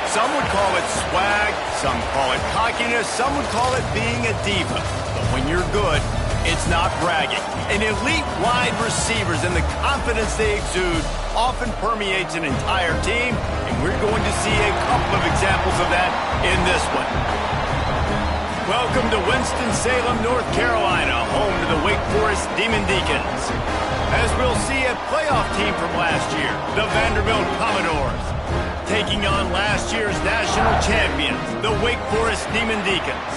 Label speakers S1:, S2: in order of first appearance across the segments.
S1: Some would call it swag, some call it cockiness, some would call it being a diva. But when you're good, it's not bragging. And elite wide receivers and the confidence they exude often permeates an entire team, and we're going to see a couple of examples of that in this one. Welcome to Winston-Salem, North Carolina, home to the Wake Forest Demon Deacons. As we'll see a playoff team from last year, the Vanderbilt Commodores, taking on last year's national champions, the Wake Forest Demon Deacons.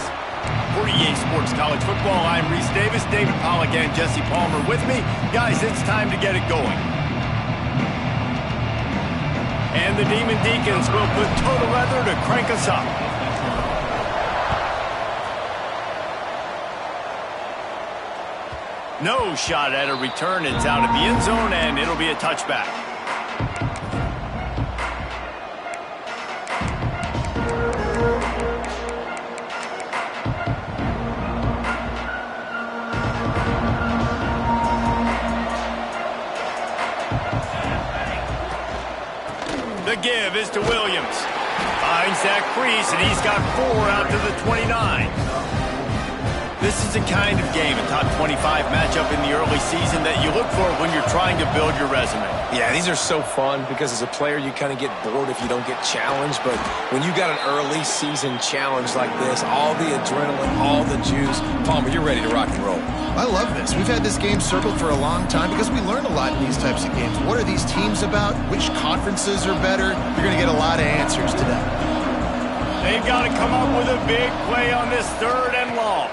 S1: For EA Sports College Football, I'm Reese Davis, David Pollack, and Jesse Palmer with me. Guys, it's time to get it going. And the Demon Deacons will put total leather to crank us up. No shot at a return. It's out of the end zone, and it'll be a touchback. The give is to Williams. Finds that crease, and he's got 4 out to the 29. This is the kind of game, a top 25 matchup in the early season, that you look for when you're trying to build your resume.
S2: Yeah, these are so fun because as a player, you kind of get bored if you don't get challenged. But when you got an early season challenge like this, all the adrenaline, all the juice, Palmer, you're ready to rock and roll.
S3: I love this. We've had this game circled for a long time because we learn a lot in these types of games. What are these teams about? Which conferences are better? You're going to get a lot of answers today.
S1: They've got to come up with a big play on this 3rd and long.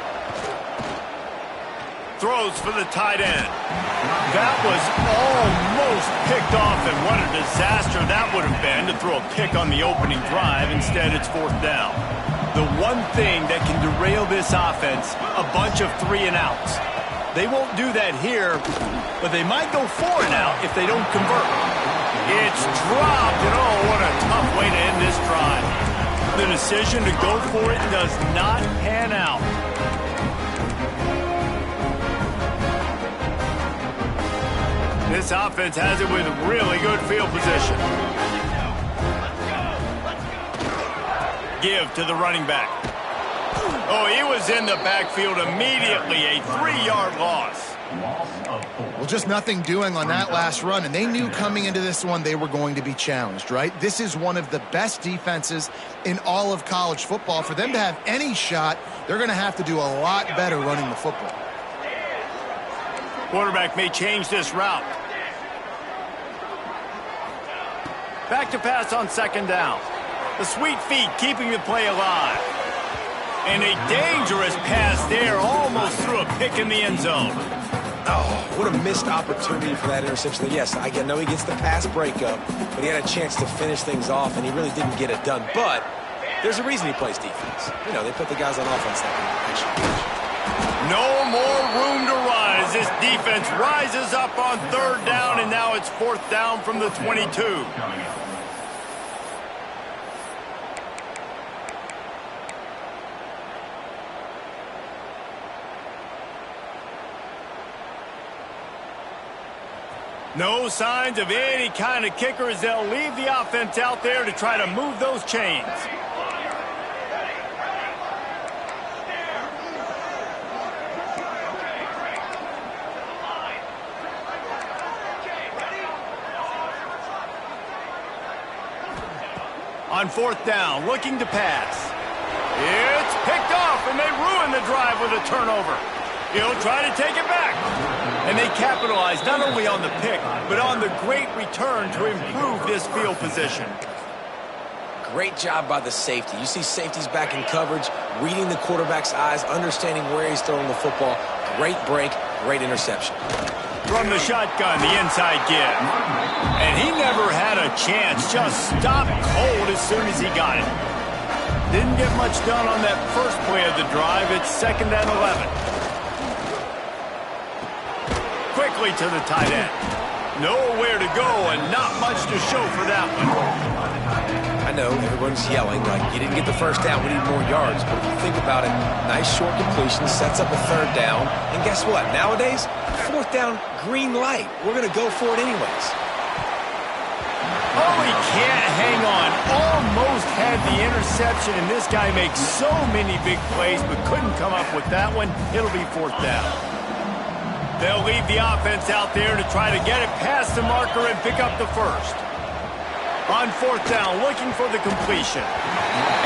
S1: Throws for the tight end. That was almost picked off, and what a disaster that would have been to throw a pick on the opening drive. Instead, it's 4th down. The one thing that can derail this offense, a bunch of 3-and-outs. They won't do that here, but they might go 4-and-out if they don't convert. It's dropped, and oh, what a tough way to end this drive. The decision to go for it does not pan out. This offense has it with really good field position. Give to the running back. Oh, he was in the backfield immediately. A 3-yard loss.
S3: Well, just nothing doing on that last run, and they knew coming into this one they were going to be challenged, right? This is one of the best defenses in all of college football. For them to have any shot, they're going to have to do a lot better running the football.
S1: Quarterback may change this route. Back to pass on 2nd down. The sweet feet keeping the play alive. And a dangerous pass there, almost threw a pick in the end zone.
S2: Oh, what a missed opportunity for that interception. Yes, I know he gets the pass breakup, but he had a chance to finish things off, and he really didn't get it done. But there's a reason he plays defense. You know, they put the guys on offense that can actually catch.
S1: No more room to run as this defense rises up on 3rd down, and now it's 4th down from the 22. No signs of any kind of kicker as they'll leave the offense out there to try to move those chains. On 4th down, looking to pass. It's picked off, and they ruin the drive with a turnover. He'll try to take it back. And they capitalize not only on the pick, but on the great return to improve this field position.
S2: Great job by the safety. You see safeties back in coverage, reading the quarterback's eyes, understanding where he's throwing the football. Great break, great interception.
S1: From the shotgun, the inside give. And he never had a chance. Just stopped cold as soon as he got it. Didn't get much done on that first play of the drive. It's 2nd and 11. Quickly to the tight end. Nowhere to go and not much to show for that one.
S2: I know everyone's yelling like you didn't get the 1st down, we need more yards. But if you think about it, nice short completion, sets up a 3rd down. And guess what? Nowadays, 4th down, green light. We're going to go for it anyways.
S1: Oh, he can't hang on. Almost had the interception, and this guy makes so many big plays, but couldn't come up with that one. It'll be 4th down. They'll leave the offense out there to try to get it past the marker and pick up the first. On 4th down, looking for the completion.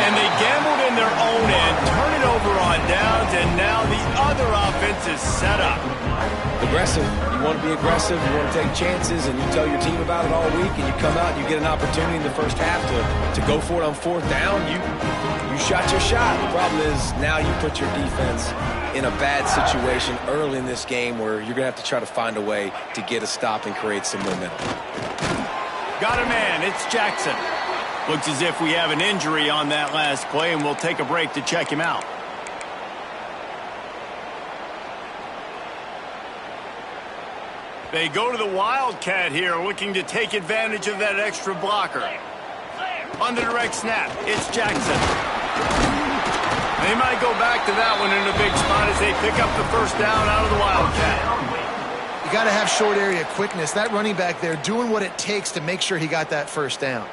S1: And they gambled in their own end, turn it over on downs, and now the other offense is set up.
S2: Aggressive. You want to be aggressive, you want to take chances, and you tell your team about it all week, and you come out and you get an opportunity in the first half to go for it on 4th down. You shot your shot. The problem is now you put your defense in a bad situation early in this game where you're going to have to try to find a way to get a stop and create some momentum.
S1: Got a man. It's Jackson. Looks as if we have an injury on that last play, and we'll take a break to check him out. They go to the Wildcat here, looking to take advantage of that extra blocker. On the direct snap, it's Jackson. They might go back to that one in a big spot as they pick up the first down out of the Wildcat.
S3: You got to have short area quickness. That running back there doing what it takes to make sure he got that first down.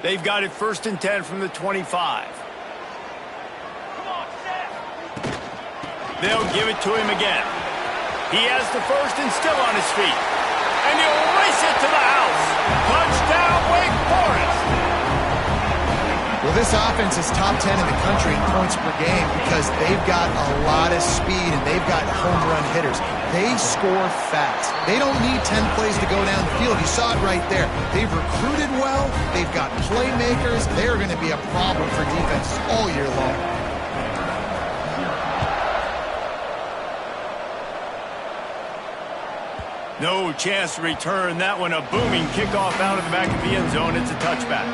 S1: They've got it 1st and 10 from the 25. They'll give it to him again. He has the first and still on his feet. And he'll race it to the house. Touchdown, Wake Forest.
S3: Well, this offense is top 10 in the country in points per game because they've got a lot of speed and they've got home run hitters. They score fast. They don't need 10 plays to go down the field. You saw it right there. They've recruited well. They've got playmakers. They're going to be a problem for defenses all year long.
S1: No chance to return that one. A booming kickoff out of the back of the end zone. It's a touchback.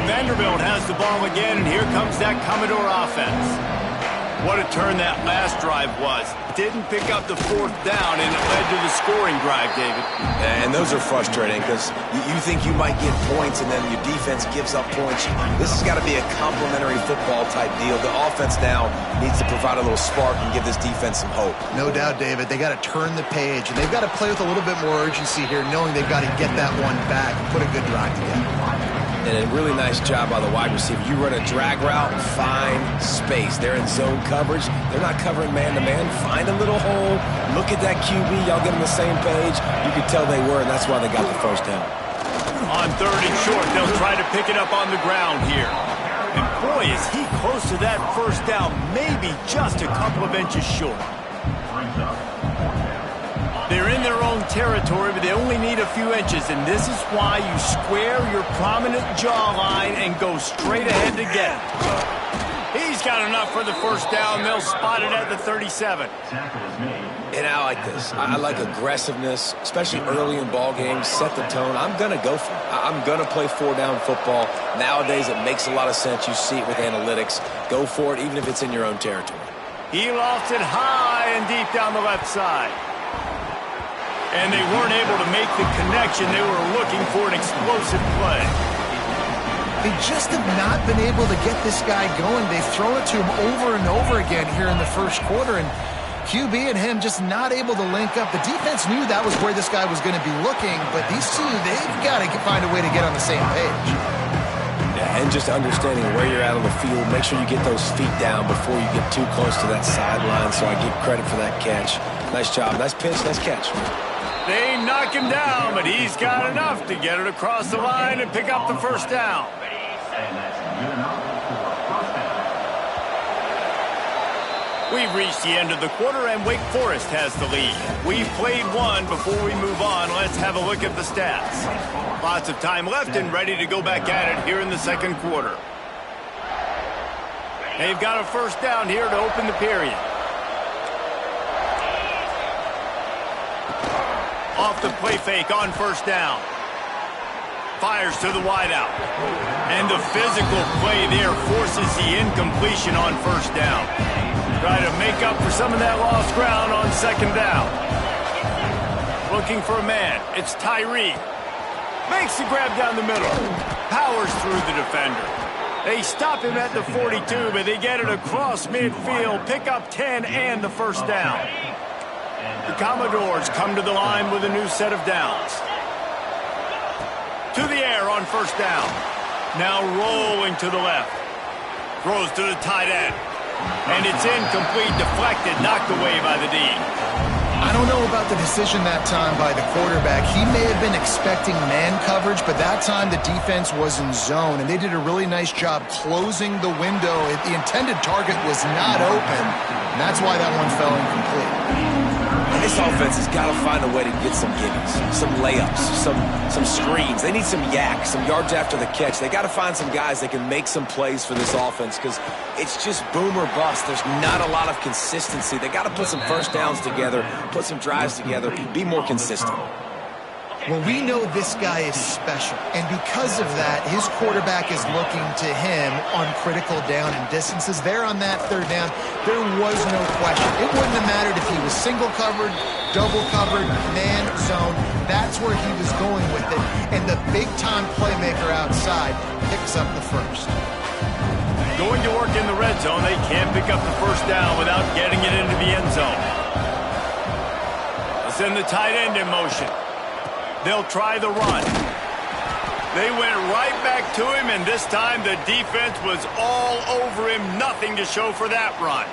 S1: Vanderbilt has the ball again, and here comes that Commodore offense. What a turn that last drive was. Didn't pick up the 4th down, and it led to the scoring drive, David.
S2: And those are frustrating because you think you might get points, and then your defense gives up points. This has got to be a complementary football type deal. The offense now needs to provide a little spark and give this defense some hope.
S3: No doubt, David. They got to turn the page, and they've got to play with a little bit more urgency here, knowing they've got to get that one back and put a good drive together.
S2: And a really nice job by the wide receiver. You run a drag route, find space. They're in zone coverage. They're not covering man-to-man. Find a little hole. Look at that QB. Y'all get on the same page. You could tell they were, and that's why they got the first down.
S1: On 3rd and short, they'll try to pick it up on the ground here. And boy, is he close to that first down. Maybe just a couple of inches short. They're in their own territory, but they only need a few inches, and this is why you square your prominent jawline and go straight ahead to get it. He's got enough for the first down. They'll spot it at the 37.
S2: And I like this. I like aggressiveness, especially early in ball games. Set the tone. I'm going to go for it. I'm going to play 4-down football. Nowadays, it makes a lot of sense. You see it with analytics. Go for it, even if it's in your own territory.
S1: He lofts it high and deep down the left side. And they weren't able to make the connection. They were looking for an explosive play.
S3: They just have not been able to get this guy going. They've thrown it to him over and over again here in the first quarter, and QB and him just not able to link up. The defense knew that was where this guy was going to be looking, but these two, they've got to find a way to get on the same page.
S2: Yeah, and just understanding where you're at on the field. Make sure you get those feet down before you get too close to that sideline, so I give credit for that catch. Nice job. Nice pitch. Nice catch.
S1: They knock him down, but he's got enough to get it across the line and pick up the first down. We've reached the end of the quarter, and Wake Forest has the lead. We've played one. Before we move on, let's have a look at the stats. Lots of time left and ready to go back at it here in the second quarter. They've got a first down here to open the period. Off the play fake on first down. Fires to the wideout. And the physical play there forces the incompletion on first down. Try to make up for some of that lost ground on second down. Looking for a man. It's Tyree. Makes the grab down the middle. Powers through the defender. They stop him at the 42, but they get it across midfield. Pick up 10 and the first down. The Commodores come to the line with a new set of downs. To the air on first down. Now rolling to the left. Throws to the tight end. And it's incomplete, deflected, knocked away by the D.
S3: I don't know about the decision that time by the quarterback. He may have been expecting man coverage, but that time the defense was in zone, and they did a really nice job closing the window. The intended target was not open, and that's why that one fell incomplete.
S2: This offense has got to find a way to get some gimmies, some layups, some screens. They need some yak, some yards after the catch. They got to find some guys that can make some plays for this offense because it's just boom or bust. There's not a lot of consistency. They got to put some first downs together, put some drives together, be more consistent.
S3: Well, we know this guy is special, and because of that, his quarterback is looking to him on critical down and distances. There on that third down, there was no question. It wouldn't have mattered if he was single covered, double covered, man zone. That's where he was going with it, and the big-time playmaker outside picks up the first.
S1: Going to work in the red zone, they can't pick up the first down without getting it into the end zone. They'll send the tight end in motion. They'll try the run. They went right back to him, and this time the defense was all over him. Nothing to show for that run.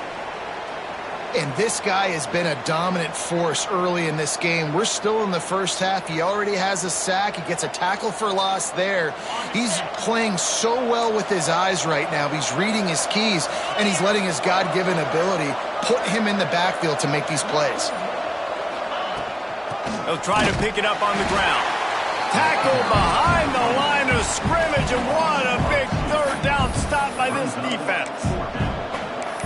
S3: And this guy has been a dominant force early in this game. We're still in the first half. He already has a sack. He gets a tackle for loss there. He's playing so well with his eyes right now. He's reading his keys, and he's letting his God-given ability put him in the backfield to make these plays.
S1: They'll try to pick it up on the ground. Tackle behind the line of scrimmage, and what a big third down stop by this defense.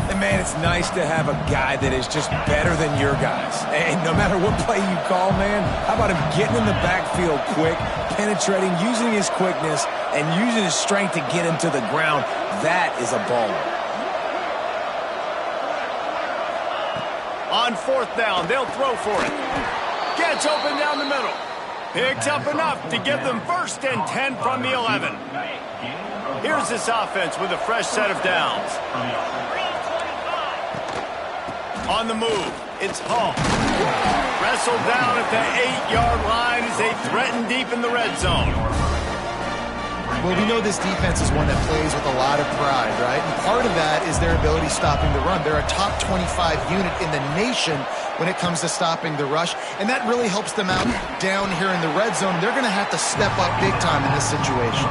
S2: And, man, it's nice to have a guy that is just better than your guys. And no matter what play you call, man, how about him getting in the backfield quick, penetrating, using his quickness, and using his strength to get him to the ground. That is a baller.
S1: On fourth down, they'll throw for it. Gets open down the middle. Picks up enough to give them 1st and 10 from the 11. Here's this offense with a fresh set of downs. On the move, it's Hall. Wrestled down at the 8-yard line as they threaten deep in the red zone.
S3: Well, we know this defense is one that plays with a lot of pride, right? And part of that is their ability stopping the run. They're a top 25 unit in the nation when it comes to stopping the rush, and that really helps them out down here in the red zone. They're going to have to step up big time in this situation.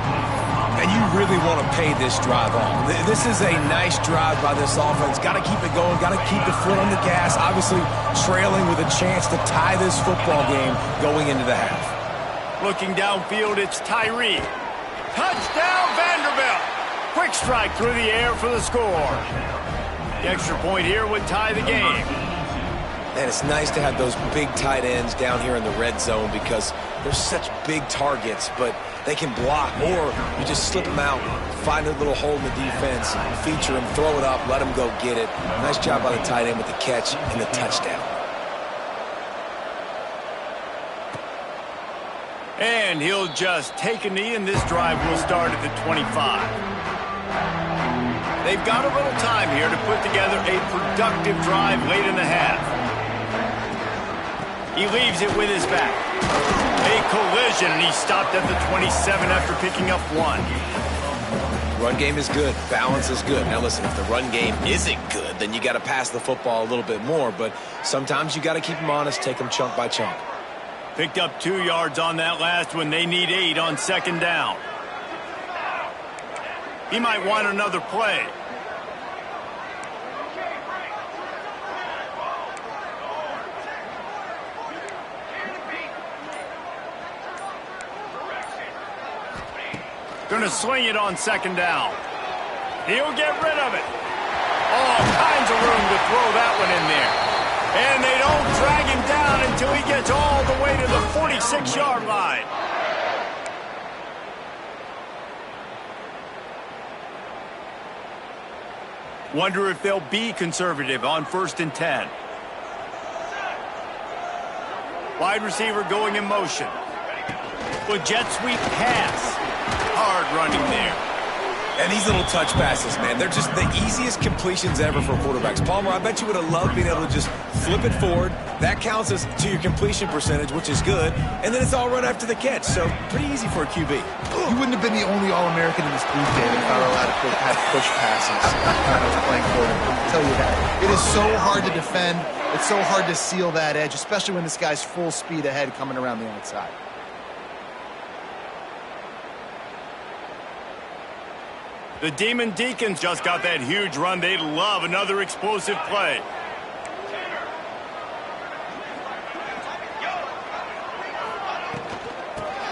S2: And you really want to pay this drive off. This is a nice drive by this offense. Got to keep it going. Got to keep the foot on the gas. Obviously trailing with a chance to tie this football game going into the half.
S1: Looking downfield, it's Tyree. Touchdown, Vanderbilt. Quick strike through the air for the score. The extra point here would tie the game.
S2: And it's nice to have those big tight ends down here in the red zone because they're such big targets, but they can block, or you just slip them out, find a little hole in the defense, feature them, throw it up, let them go get it. Nice job by the tight end with the catch and the touchdown.
S1: And he'll just take a knee, and this drive will start at the 25. They've got a little time here to put together a productive drive late in the half. He leaves it with his back. A collision, and he stopped at the 27 after picking up 1.
S2: Run game is good. Balance is good. Now listen, if the run game isn't good, then you got to pass the football a little bit more. But sometimes you got to keep them honest, take them chunk by chunk.
S1: Picked up 2 yards on that last one. They need 8 on 2nd down. He might want another play. Gonna swing it on 2nd down. He'll get rid of it. All kinds of room to throw that one in there. And they don't drag him down until he gets all the way to the 46-yard line. Wonder if they'll be conservative on 1st and 10. Wide receiver going in motion. With jet sweep pass. Hard running there.
S2: And these little touch passes, man, they're just the easiest completions ever for quarterbacks. Palmer, I bet you would have loved being able to just flip it forward. That counts as to your completion percentage, which is good. And then it's all run after the catch, so pretty easy for a QB.
S3: You wouldn't have been the only All-American in this booth, David, if I were allowed to have push passes when I was playing quarterback. I'll tell you that. It is so hard to defend. It's so hard to seal that edge, especially when this guy's full speed ahead coming around the outside.
S1: The Demon Deacons just got that huge run. They'd love another explosive play.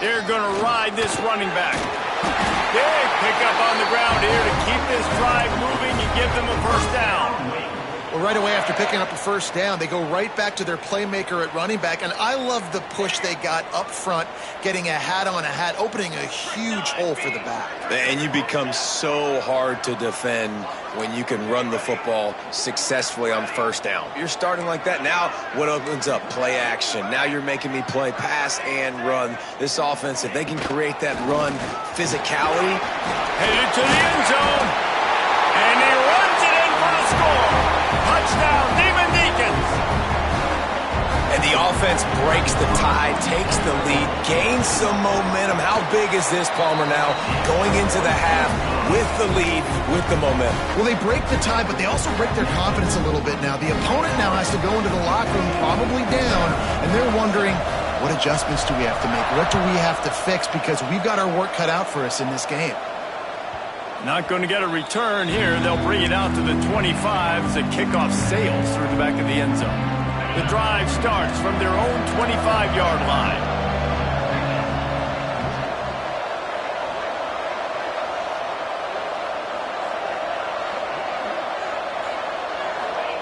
S1: They're going to ride this running back. Big pickup on the ground here to keep this drive moving and give them a first down.
S3: Well, right away after picking up a first down, they go right back to their playmaker at running back. And I love the push they got up front, getting a hat on a hat, opening a huge hole for the back.
S2: And you become so hard to defend when you can run the football successfully on first down. You're starting like that. Now what opens up? Play action. Now you're making me play pass and run. This offense, if they can create that run physicality.
S1: Headed to the end zone. And he runs it in for the score. Touchdown, Demon Deacons.
S2: And the offense breaks the tie, takes the lead, gains some momentum. How big is this, Palmer, now going into the half with the lead, with the momentum?
S3: Well, they break the tie, but they also break their confidence a little bit now. The opponent now has to go into the locker room probably down, and they're wondering, what adjustments do we have to make? What do we have to fix? Because we've got our work cut out for us in this game.
S1: Not going to get a return here. They'll bring it out to the 25 as the kickoff sails through the back of the end zone. The drive starts from their own 25-yard line.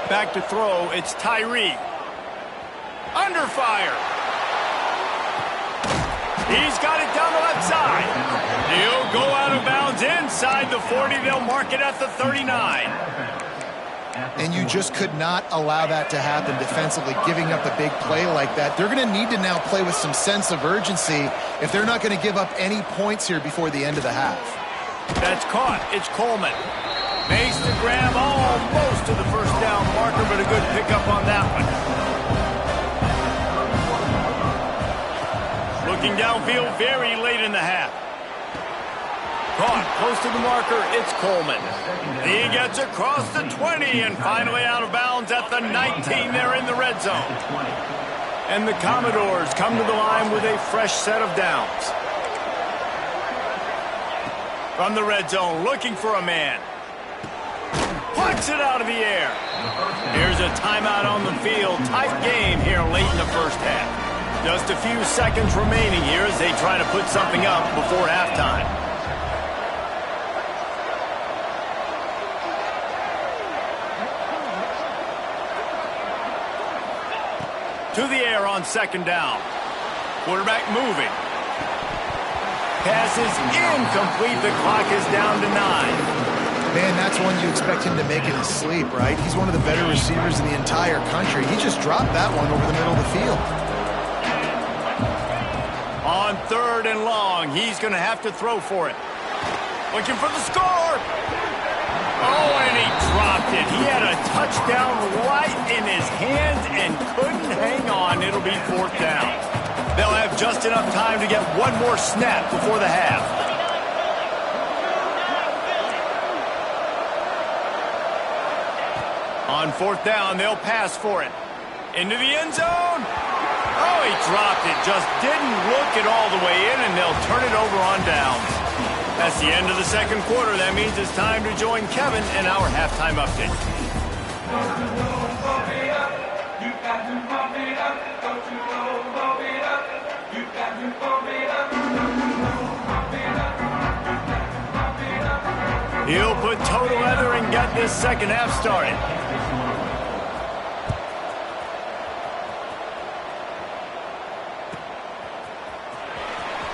S1: Back to throw, it's Tyree. Under fire. He's got it down the left side. He'll go out of bounds inside the 40. They'll mark it at the 39.
S3: And you just could not allow that to happen defensively, giving up a big play like that. They're going to need to now play with some sense of urgency if they're not going to give up any points here before the end of the half.
S1: That's caught. It's Coleman. Makes the grab almost to the first down marker, but a good pickup on that one. Looking downfield very late in the half. Caught close to the marker, it's Coleman. He gets across the 20 and finally out of bounds at the 19. They're in the red zone. And the Commodores come to the line with a fresh set of downs. From the red zone, looking for a man. Plucks it out of the air. Here's a timeout on the field. Tight game here late in the first half. Just a few seconds remaining here as they try to put something up before halftime. To the air on second down. Quarterback moving. Pass is incomplete. The clock is down to 9.
S3: Man, that's one you expect him to make in his sleep, right? He's one of the better receivers in the entire country. He just dropped that one over the middle of the field.
S1: On third and long, he's going to have to throw for it. Looking for the score. Oh, and he dropped it. He had a touchdown right in his hands and couldn't hang on. It'll be fourth down. They'll have just enough time to get one more snap before the half. On fourth down, they'll pass for it. Into the end zone. Oh, he dropped it. Just didn't look it all the way in, and they'll turn it over on downs. That's the end of the second quarter. That means it's time to join Kevin in our halftime update. He'll put total leather and get this second half started.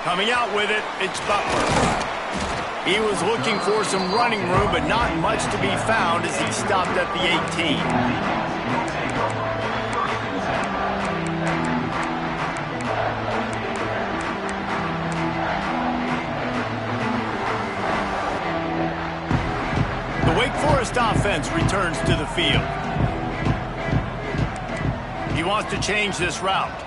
S1: Coming out with it, it's Butler. He was looking for some running room, but not much to be found as he stopped at the 18. Ghost offense returns to the field. He wants to change this route.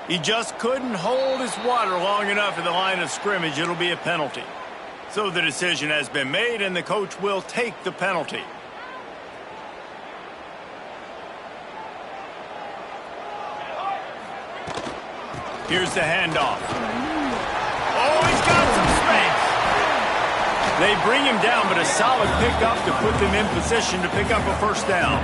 S1: He just couldn't hold his water long enough at the line of scrimmage. It'll be a penalty. So the decision has been made, and the coach will take the penalty. Here's the handoff. Oh, he's got some space. They bring him down, but a solid pickup to put them in position to pick up a first down.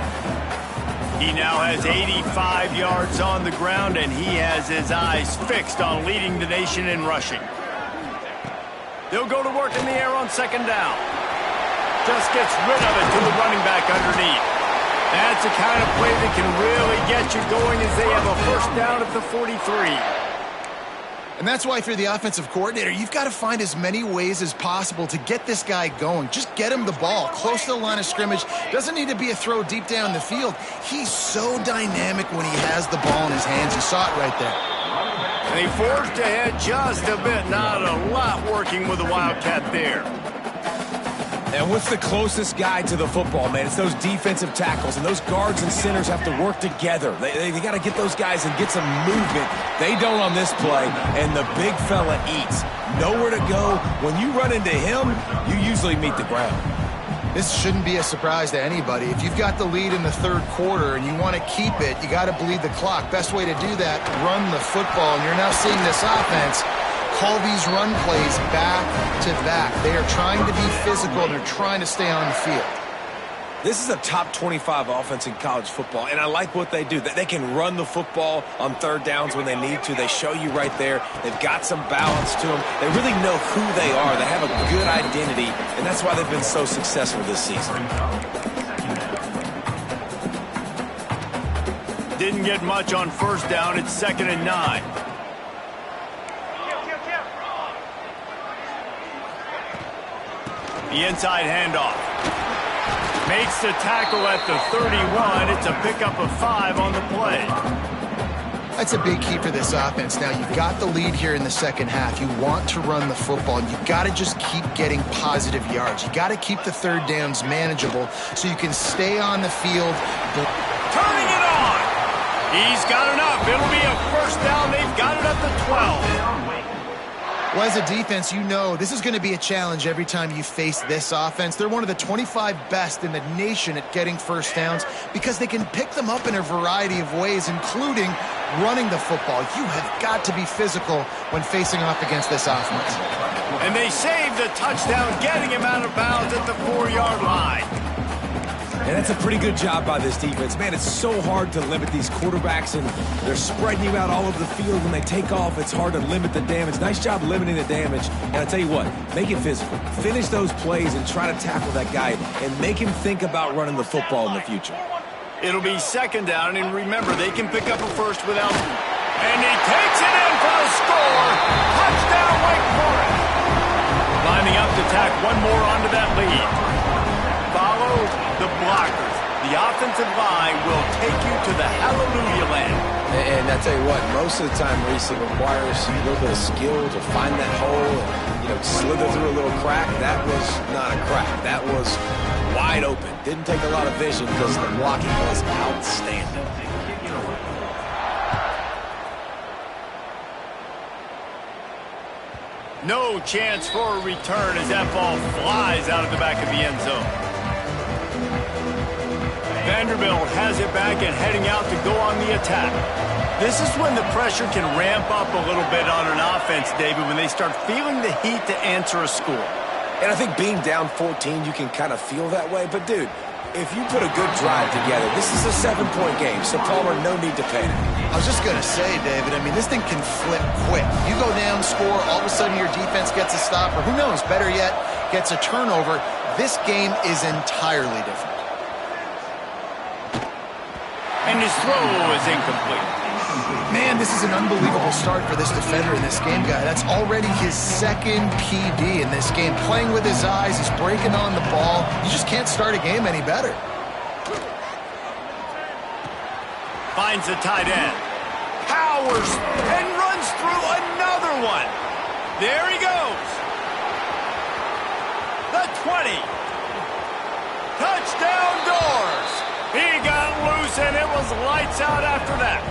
S1: He now has 85 yards on the ground, and he has his eyes fixed on leading the nation in rushing. They'll go to work in the air on second down. Just gets rid of it to the running back underneath. That's the kind of play that can really get you going as they have a first down at the 43.
S3: And that's why, if you're the offensive coordinator, you've got to find as many ways as possible to get this guy going. Just get him the ball close to the line of scrimmage. Doesn't need to be a throw deep down the field. He's so dynamic when he has the ball in his hands. You saw it right there.
S1: And he forged ahead just a bit. Not a lot working with the Wildcat there.
S2: And what's the closest guy to the football, man? It's those defensive tackles, and those guards and centers have to work together. They got to get those guys and get some movement. They don't on this play, and the big fella eats. Nowhere to go. When you run into him, you usually meet the ground.
S3: This shouldn't be a surprise to anybody. If you've got the lead in the third quarter and you want to keep it, you got to bleed the clock. Best way to do that, run the football. And you're now seeing this offense call these run plays back to back. They are trying to be physical, and they're trying to stay on the field.
S2: This is a top 25 offense in college football, and I like what they do. They can run the football on third downs when they need to. They show you right there. They've got some balance to them. They really know who they are. They have a good identity, and that's why they've been so successful this season.
S1: Didn't get much on first down. It's 2nd and 9. The inside handoff. Makes the tackle at the 31. It's a pickup of 5 on the play.
S3: That's a big key for this offense. Now, you've got the lead here in the second half. You want to run the football, and you've got to just keep getting positive yards. You got to keep the third downs manageable so you can stay on the field.
S1: Turning it on. He's got enough. It'll be a first down. They've got it at the 12.
S3: Well, as a defense, you know this is going to be a challenge every time you face this offense. They're one of the 25 best in the nation at getting first downs because they can pick them up in a variety of ways, including running the football. You have got to be physical when facing off against this offense.
S1: And they saved the touchdown, getting him out of bounds at the 4-yard line.
S2: And that's a pretty good job by this defense. Man, it's so hard to limit these quarterbacks, and they're spreading you out all over the field. When they take off, it's hard to limit the damage. Nice job limiting the damage. And I tell you what, make it physical. Finish those plays and try to tackle that guy and make him think about running the football in the future.
S1: It'll be 2nd down, and remember, they can pick up a first without... And he takes it in for the score. Touchdown, Wake Forest. Lining up to tack one more onto that lead. Follow the blockers. The offensive line will take you to the hallelujah land.
S2: And I tell you what, most of the time, Reese, it requires a little bit of skill to find that hole and, slither through a little crack. That was not a crack. That was wide open. Didn't take a lot of vision because the blocking was outstanding.
S1: No chance for a return as that ball flies out of the back of the end zone. Vanderbilt has it back and heading out to go on the attack. This is when the pressure can ramp up a little bit on an offense, David, when they start feeling the heat to answer a score.
S2: And I think being down 14, you can kind of feel that way. But, dude, if you put a good drive together, this is a 7-point game, so Palmer, no need to panic.
S3: I was just going to say, David, this thing can flip quick. You go down, score, all of a sudden your defense gets a stop, or who knows, better yet, gets a turnover. This game is entirely different.
S1: And his throw is incomplete.
S3: Man, this is an unbelievable start for this defender in this game, guy. That's already his 2nd PD in this game. Playing with his eyes, he's breaking on the ball. You just can't start a game any better.
S1: Finds the tight end. Powers and runs through another one. There he goes. The 20. Touchdown doors. He got loose, and it was lights out after that.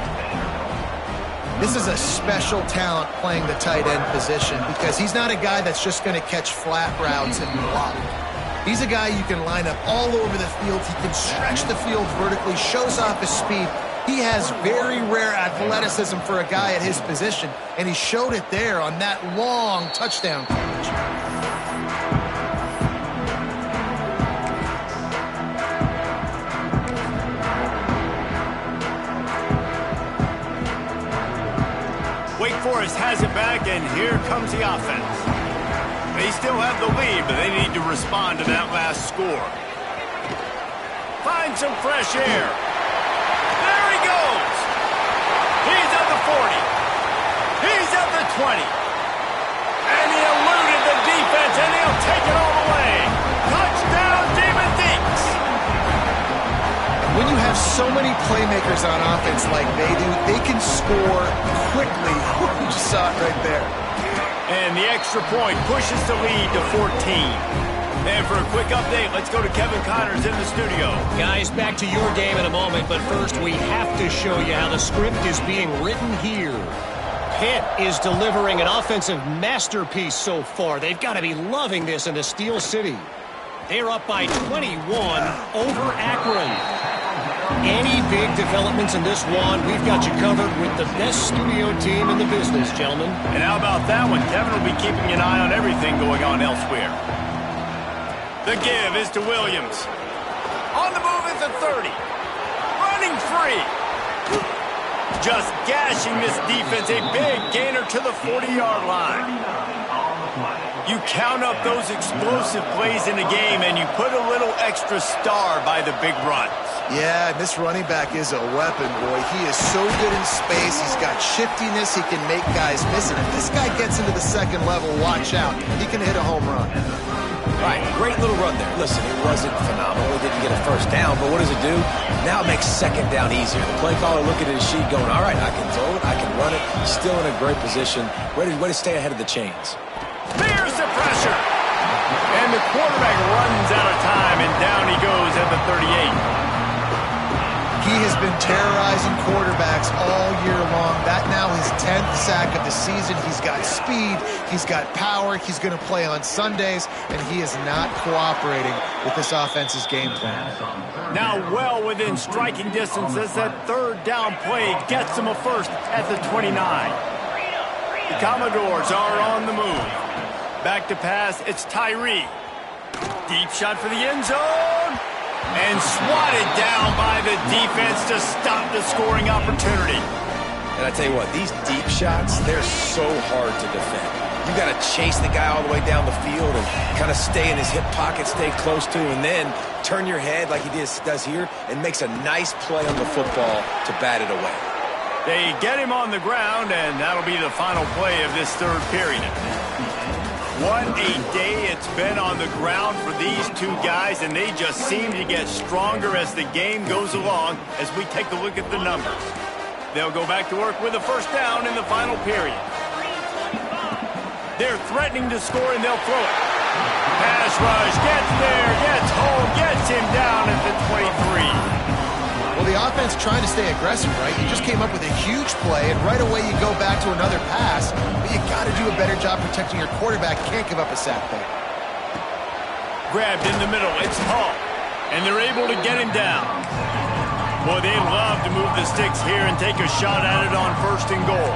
S3: This is a special talent playing the tight end position because he's not a guy that's just going to catch flat routes and block. He's a guy you can line up all over the field. He can stretch the field vertically, shows off his speed. He has very rare athleticism for a guy at his position, and he showed it there on that long touchdown catch.
S1: Wake Forest has it back, and here comes the offense. They still have the lead, but they need to respond to that last score. Find some fresh air. There he goes. He's at the 40. He's at the 20. And he eluded the defense, and he'll take it all the way. Touchdown, Demon Deacons.
S3: When you have so many playmakers on offense like they do, they can score quickly. You just saw it right there.
S1: And the extra point pushes the lead to 14. And for a quick update, let's go to Kevin Connors in the studio.
S4: Guys, back to your game in a moment, but first we have to show you how the script is being written here. Pitt is delivering an offensive masterpiece so far. They've got to be loving this in the Steel City. They're up by 21 over Akron. Any big developments in this one, we've got you covered with the best studio team in the business, gentlemen.
S1: And how about that one? Kevin will be keeping an eye on everything going on elsewhere. The give is to Williams. On the move is the 30. Running free. Just gashing this defense. A big gainer to the 40-yard line. You count up those explosive plays in the game, and you put a little extra star by the big runs.
S3: Yeah, this running back is a weapon, boy. He is so good in space. He's got shiftiness. He can make guys miss it. If this guy gets into the second level, watch out. He can hit a home run.
S2: Right, great little run there. Listen, it wasn't phenomenal. It didn't get a first down, but what does it do? Now it makes second down easier. The play caller looking at his sheet going, all right, I can throw it, I can run it. Still in a great position. Ready to stay ahead of the chains.
S1: There's the pressure. And the quarterback runs out of time, and down he goes at the 38.
S3: He has been terrorizing quarterbacks all year long. That now his 10th sack of the season. He's got speed. He's got power. He's going to play on Sundays, and he is not cooperating with this offense's game plan.
S1: Now well within striking distance as that third down play gets him a first at the 29. The Commodores are on the move. Back to pass, it's Tyree. Deep shot for the end zone. And swatted down by the defense to stop the scoring opportunity.
S2: And I tell you what, these deep shots, they're so hard to defend. You got to chase the guy all the way down the field and kind of stay in his hip pocket, stay close to, and then turn your head like he does here and makes a nice play on the football to bat it away.
S1: They get him on the ground, and that'll be the final play of this third period. What a day it's been on the ground for these two guys, and they just seem to get stronger as the game goes along as we take a look at the numbers. They'll go back to work with a first down in the final period. They're threatening to score, and they'll throw it. Pass rush, gets there, gets home, gets him down at the 23.
S3: Well, the offense trying to stay aggressive, right? You just came up with a huge play, and right away you go back to another pass, but you got to do a better job protecting your quarterback. Can't give up a sack there.
S1: Grabbed in the middle, it's Hall, and they're able to get him down. Boy, they love to move the sticks here and take a shot at it on first and goal.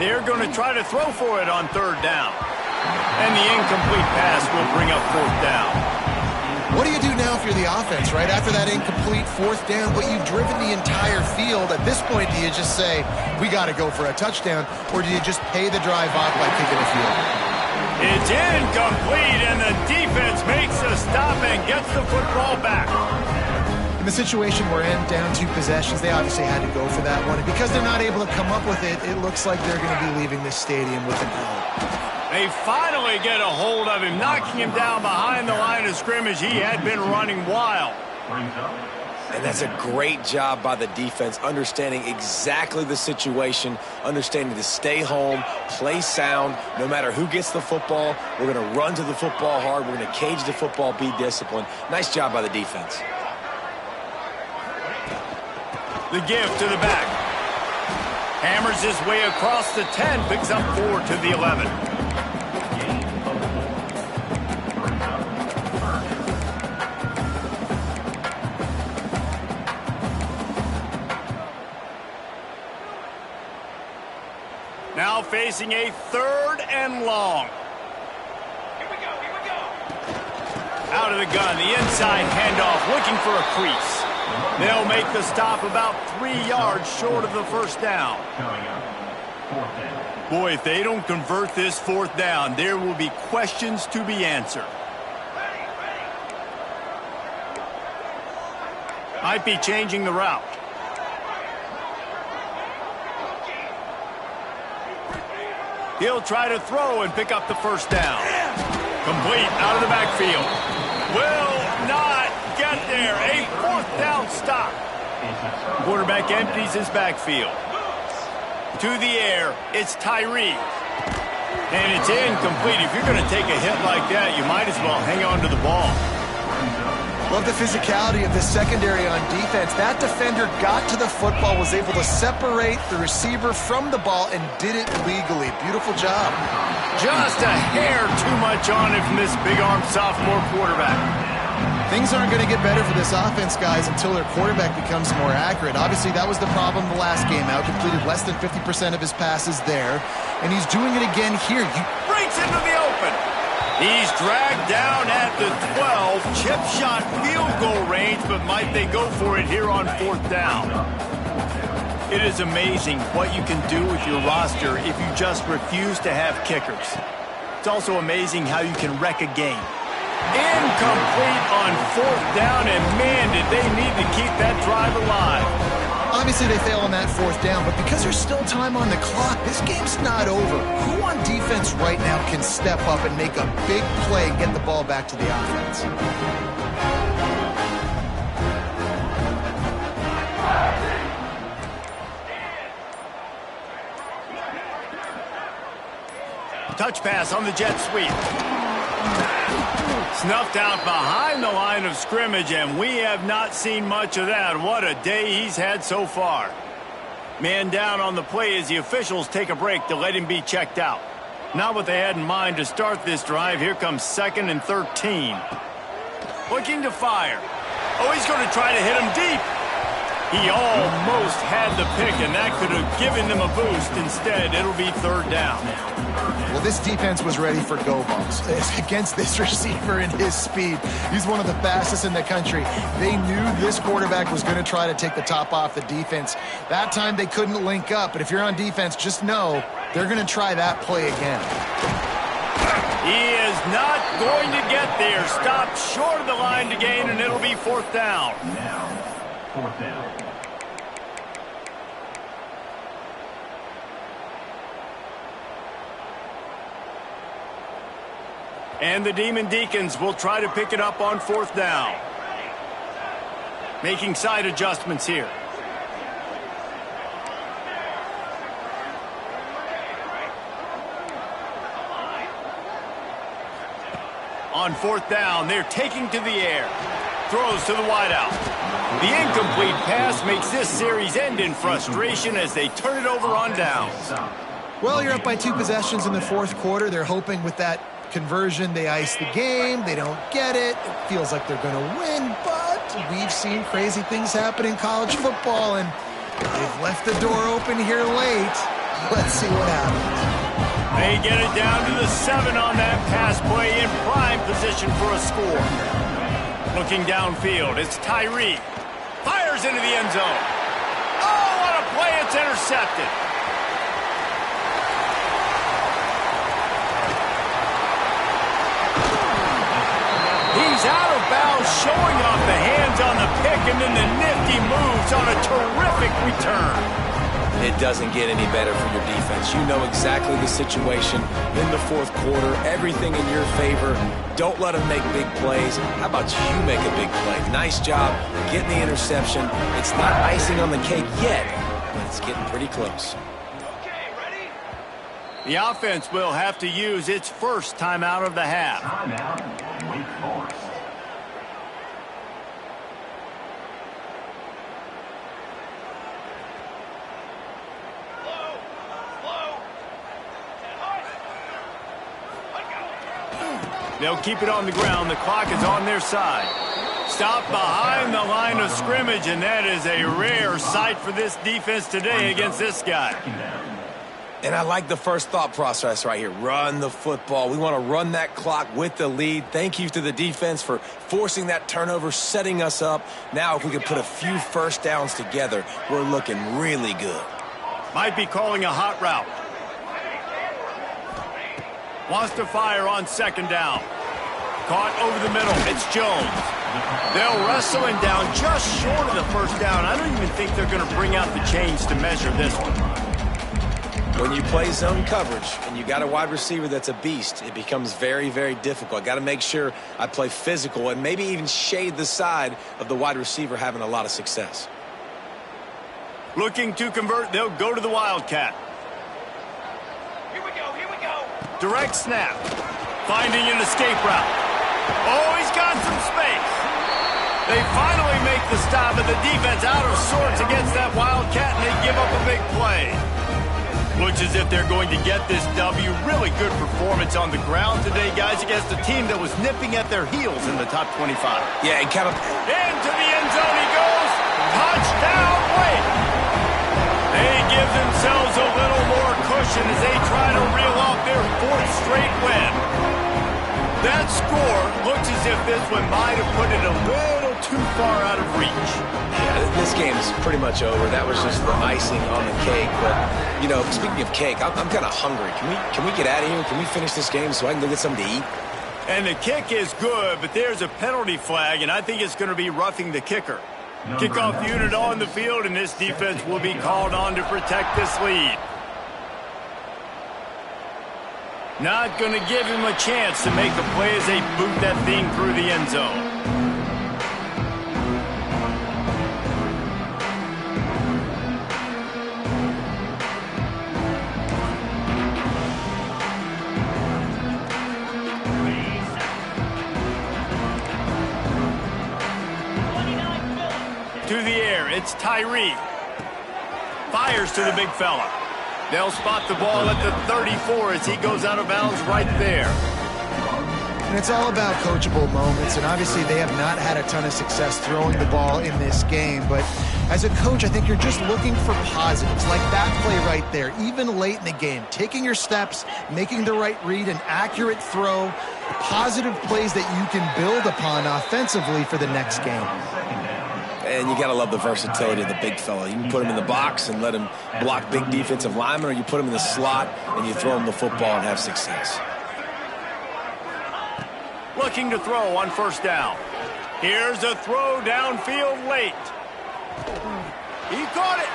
S1: They're going to try to throw for it on third down. And the incomplete pass will bring up fourth down.
S3: What do you do now if you're the offense, right? After that incomplete fourth down, but you've driven the entire field. At this point, do you just say, we got to go for a touchdown, or do you just pay the drive off by kicking a field?
S1: It's incomplete, and the defense makes a stop and gets the football back.
S3: In the situation we're in, down 2 possessions, they obviously had to go for that one. And because they're not able to come up with it, it looks like they're going to be leaving this stadium with an L.
S1: They finally get a hold of him, knocking him down behind the line of scrimmage. He had been running wild.
S2: And that's a great job by the defense, understanding exactly the situation, understanding to stay home, play sound. No matter who gets the football, we're going to run to the football hard. We're going to cage the football, be disciplined. Nice job by the defense.
S1: The give to the back. Hammers his way across the 10, picks up 4 to the 11. Now facing a 3rd and long.
S5: Here we go.
S1: Out of the gun, the inside handoff, looking for a crease. They'll make the stop about 3 yards short of the first down. Boy, if they don't convert this 4th down, there will be questions to be answered. Might be changing the route. He'll try to throw and pick up the first down. Complete out of the backfield. Will not get there. A 4th down stop. Quarterback empties his backfield. To the air, it's Tyree. And it's incomplete. If you're going to take a hit like that, you might as well hang on to the ball.
S3: Love the physicality of the secondary on defense. That defender got to the football, was able to separate the receiver from the ball, and did it legally. Beautiful job.
S1: Just a hair too much on it from this big-arm sophomore quarterback.
S3: Things aren't going to get better for this offense, guys, until their quarterback becomes more accurate. Obviously, that was the problem the last game out. Completed less than 50% of his passes there, and he's doing it again here.
S1: Breaks into the open. He's dragged down at the 12. Chip shot field goal range, but might they go for it here on 4th down? It is amazing what you can do with your roster if you just refuse to have kickers. It's also amazing how you can wreck a game. Incomplete on 4th down, and man, did they need to keep that drive alive.
S3: Obviously, they fail on that 4th down, but because there's still time on the clock, this game's not over. Who on defense right now can step up and make a big play and get the ball back to the offense?
S1: Touch pass on the jet sweep. Snuffed out behind the line of scrimmage, and we have not seen much of that. What a day he's had so far. Man down on the play as the officials take a break to let him be checked out. Not what they had in mind to start this drive. Here comes 2nd and 13. Looking to fire. Oh, he's going to try to hit him deep. He almost had the pick, and that could have given them a boost. Instead, it'll be 3rd down.
S3: Well, this defense was ready for go balls against this receiver and his speed. He's one of the fastest in the country. They knew this quarterback was going to try to take the top off the defense. That time they couldn't link up, but if you're on defense, just know they're going to try that play again.
S1: He is not going to get there. Stopped short of the line to gain, and it'll be 4th down.
S5: Now, 4th down.
S1: And the Demon Deacons will try to pick it up on 4th down. Making side adjustments here. On 4th down, they're taking to the air. Throws to the wideout. The incomplete pass makes this series end in frustration as they turn it over on downs.
S3: Well, you're up by 2 possessions in the 4th quarter. They're hoping with that conversion, they ice the game. They don't get it. It feels like they're going to win, but we've seen crazy things happen in college football, and they've left the door open here late. Let's see what happens.
S1: They get it down to the 7 on that pass play, in prime position for a score. Looking downfield, it's Tyree. Fires into the end zone. Oh, what a play. It's intercepted. He's out of bounds, showing off the hands on the pick, and then the nifty moves on a terrific return.
S2: It doesn't get any better for your defense. You know exactly the situation in the fourth quarter, everything in your favor. Don't let them make big plays. How about you make a big play? Nice job getting the interception. It's not icing on the cake yet, but it's getting pretty close.
S5: Okay, ready?
S1: The offense will have to use its first timeout of the half.
S5: Timeout, Wake Forest.
S1: They'll keep it on the ground. The clock is on their side. Stop behind the line of scrimmage, and that is a rare sight for this defense today against this guy.
S2: And I like the first thought process right here. Run the football. We want to run that clock with the lead. Thank you to the defense for forcing that turnover, setting us up. Now if we can put a few first downs together, we're looking really good.
S1: Might be calling a hot route. Wants to fire on second down. Caught over the middle. It's Jones. They'll wrestle him down just short of the first down. I don't even think they're going to bring out the chains to measure this one.
S2: When you play zone coverage and you got a wide receiver that's a beast, it becomes very, very difficult. Got to make sure I play physical and maybe even shade the side of the wide receiver having a lot of success.
S1: Looking to convert, they'll go to the Wildcat.
S5: Here we go, here we go.
S1: Direct snap. Finding an escape route. Oh, he's got some space. They finally make the stop, and the defense out of sorts against that Wildcat, and they give up a big play. Looks as if they're going to get this W. Really good performance on the ground today, guys, against a team that was nipping at their heels in the top 25.
S2: Yeah, and kind of
S1: into the end zone he goes. Touchdown, Wake. They give themselves a little more cushion as they try to reel off their fourth straight win. That score looks as if this one might have put it a little too far out of reach.
S2: Yeah, this game's pretty much over. That was just the icing on the cake. But, you know, speaking of cake, I'm kind of hungry. Can we get out of here? Can we finish this game so I can go get something to eat?
S1: And the kick is good, but there's a penalty flag, and I think it's going to be roughing the kicker. Kickoff unit on the field, and this defense will be called on to protect this lead. Not going to give him a chance to make a play as they boot that thing through the end zone. To the air, it's Tyree. Fires to the big fella. They'll spot the ball at the 34 as he goes out of bounds right there.
S3: And it's all about coachable moments, and obviously they have not had a ton of success throwing the ball in this game, but as a coach, I think you're just looking for positives, like that play right there, even late in the game, taking your steps, making the right read, an accurate throw, positive plays that you can build upon offensively for the next game.
S2: And you got to love the versatility of the big fella. You can put him in the box and let him block big defensive linemen, or you put him in the slot and you throw him the football and have success.
S1: Looking to throw on first down. Here's a throw downfield late. He caught it.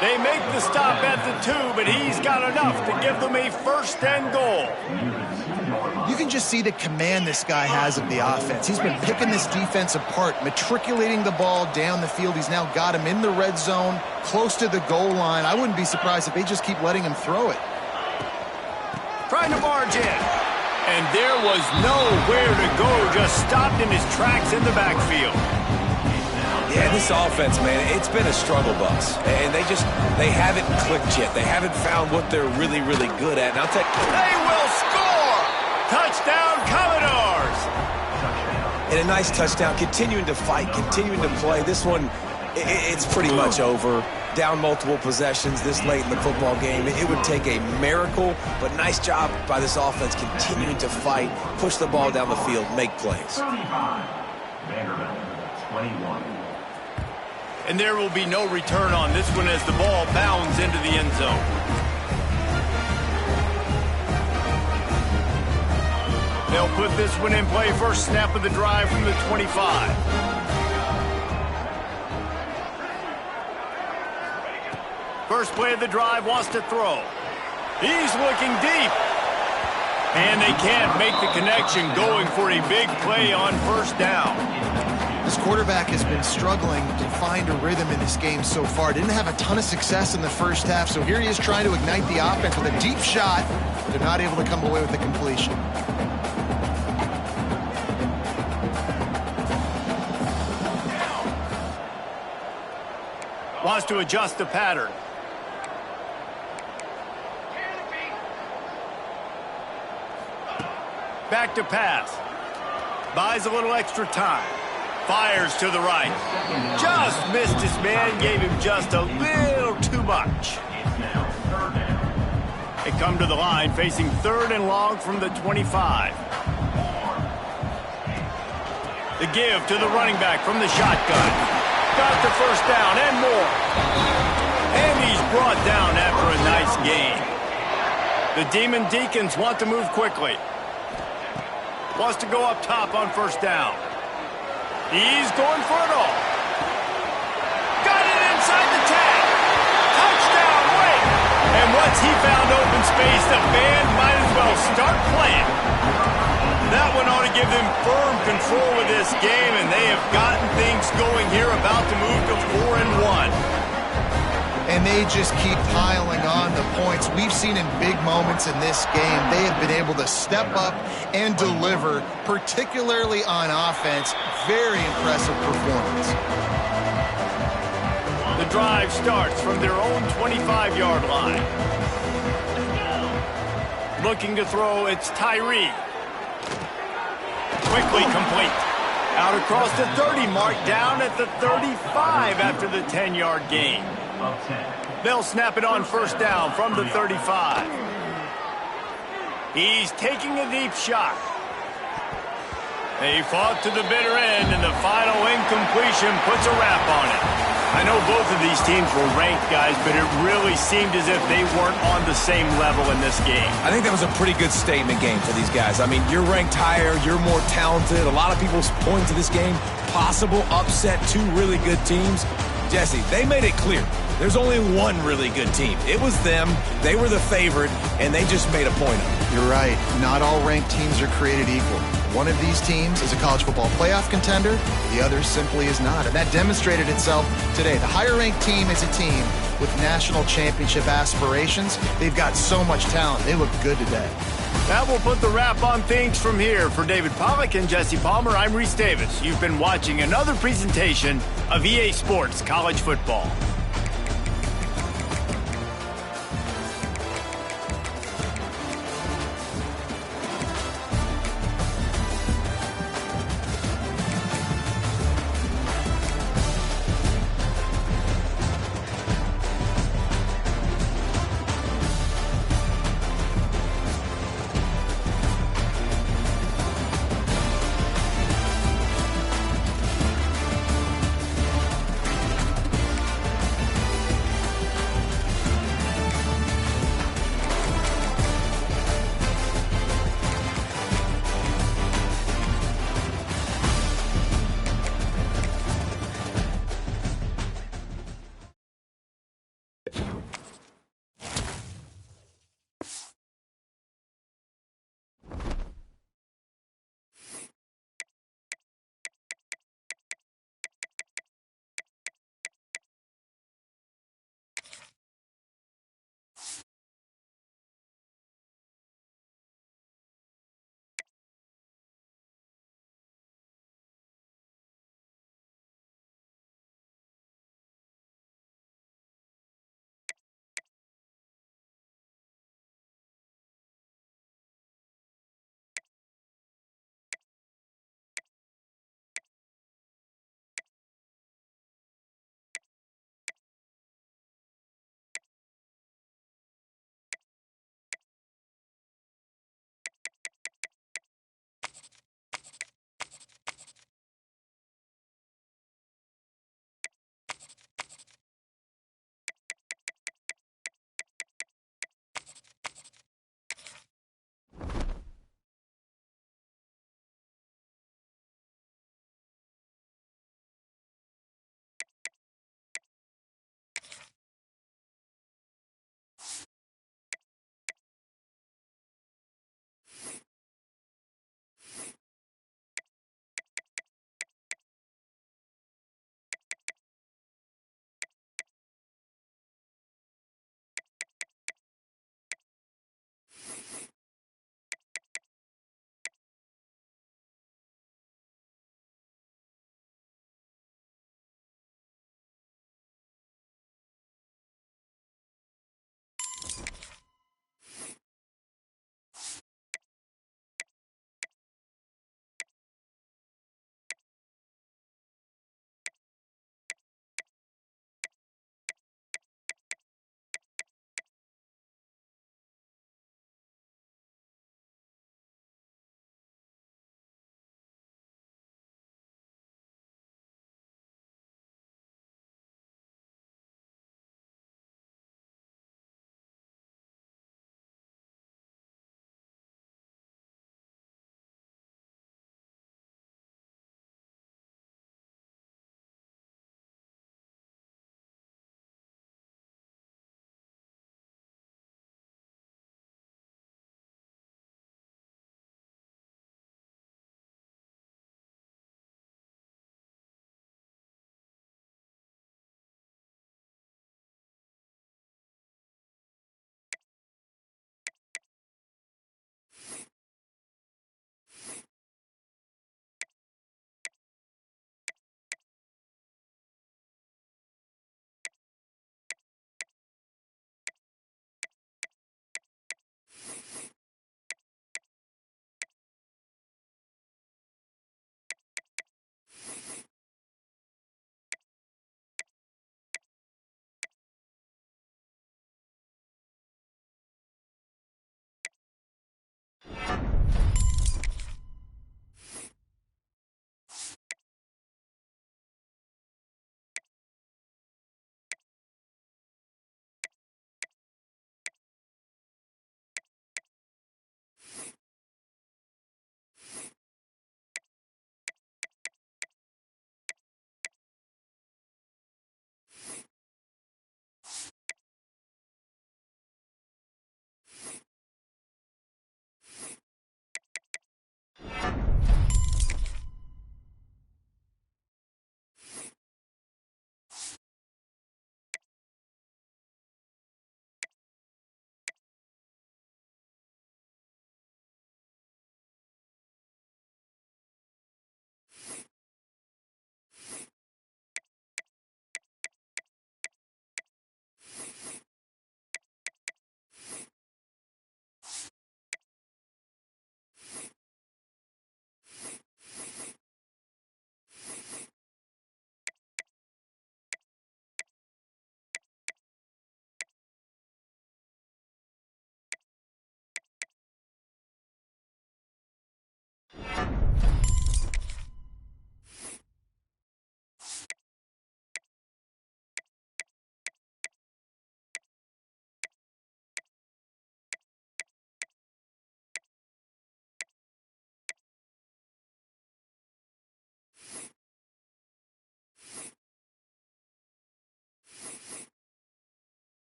S1: They make the stop at the 2, but he's got enough to give them a first and goal.
S3: You can just see the command this guy has of the offense. He's been picking this defense apart, matriculating the ball down the field. He's now got him in the red zone, close to the goal line. I wouldn't be surprised if they just keep letting him throw it.
S1: Trying to barge in. And there was nowhere to go, just stopped in his tracks in the backfield.
S2: Yeah, this offense, man, it's been a struggle bus. And they haven't clicked yet. They haven't found what they're really, really good at. And I'll tell you,
S1: they will score! Touchdown, Commodores!
S2: And a nice touchdown, continuing to fight, continuing to play. This one, it's pretty much over. Down multiple possessions this late in the football game. It would take a miracle, but nice job by this offense continuing to fight, push the ball down the field, make plays.
S5: 35, Vanderbilt, 21.
S1: And there will be no return on this one as the ball bounds into the end zone. They'll put this one in play, first snap of the drive from the 25. First play of the drive, wants to throw. He's looking deep. And they can't make the connection, going for a big play on first down.
S3: This quarterback has been struggling to find a rhythm in this game so far. Didn't have a ton of success in the first half, so here he is trying to ignite the offense with a deep shot. They're not able to come away with the completion.
S1: Wants to adjust the pattern. Back to pass. Buys a little extra time. Fires to the right. Just missed his man. Gave him just a little too much. They come to the line facing 3rd and long from the 25. The give to the running back from the shotgun. Got the first down and more. And he's brought down after a nice gain. The Demon Deacons want to move quickly. Wants to go up top on first down. He's going for it all. Got it inside the 10. Touchdown, Wake. And once he found open space, the band might as well start playing. That one ought to give them firm control of this game, and they have gotten things going here, about to move to 4-1.
S3: And they just keep piling on the points. We've seen in big moments in this game, they have been able to step up and deliver, particularly on offense. Very impressive performance.
S1: The drive starts from their own 25-yard line. Looking to throw, it's Tyree. Quickly complete. Out across the 30 mark, down at the 35 after the 10-yard gain. They'll snap it on first down from the 35. He's taking a deep shot. They fought to the bitter end, and the final incompletion puts a wrap on it. I know both of these teams were ranked, guys, but it really seemed as if they weren't on the same level in this game.
S2: I think that was a pretty good statement game for these guys. I mean, you're ranked higher, you're more talented. A lot of people point to this game, possible upset, 2 really good teams. Jesse, they made it clear. There's only one really good team. It was them. They were the favorite, and they just made a point of it.
S3: You're right. Not all ranked teams are created equal. One of these teams is a college football playoff contender. The other simply is not. And that demonstrated itself today. The higher-ranked team is a team with national championship aspirations. They've got so much talent. They look good today.
S1: That will put the wrap on things from here. For David Pollack and Jesse Palmer, I'm Reese Davis. You've been watching another presentation of EA Sports College Football.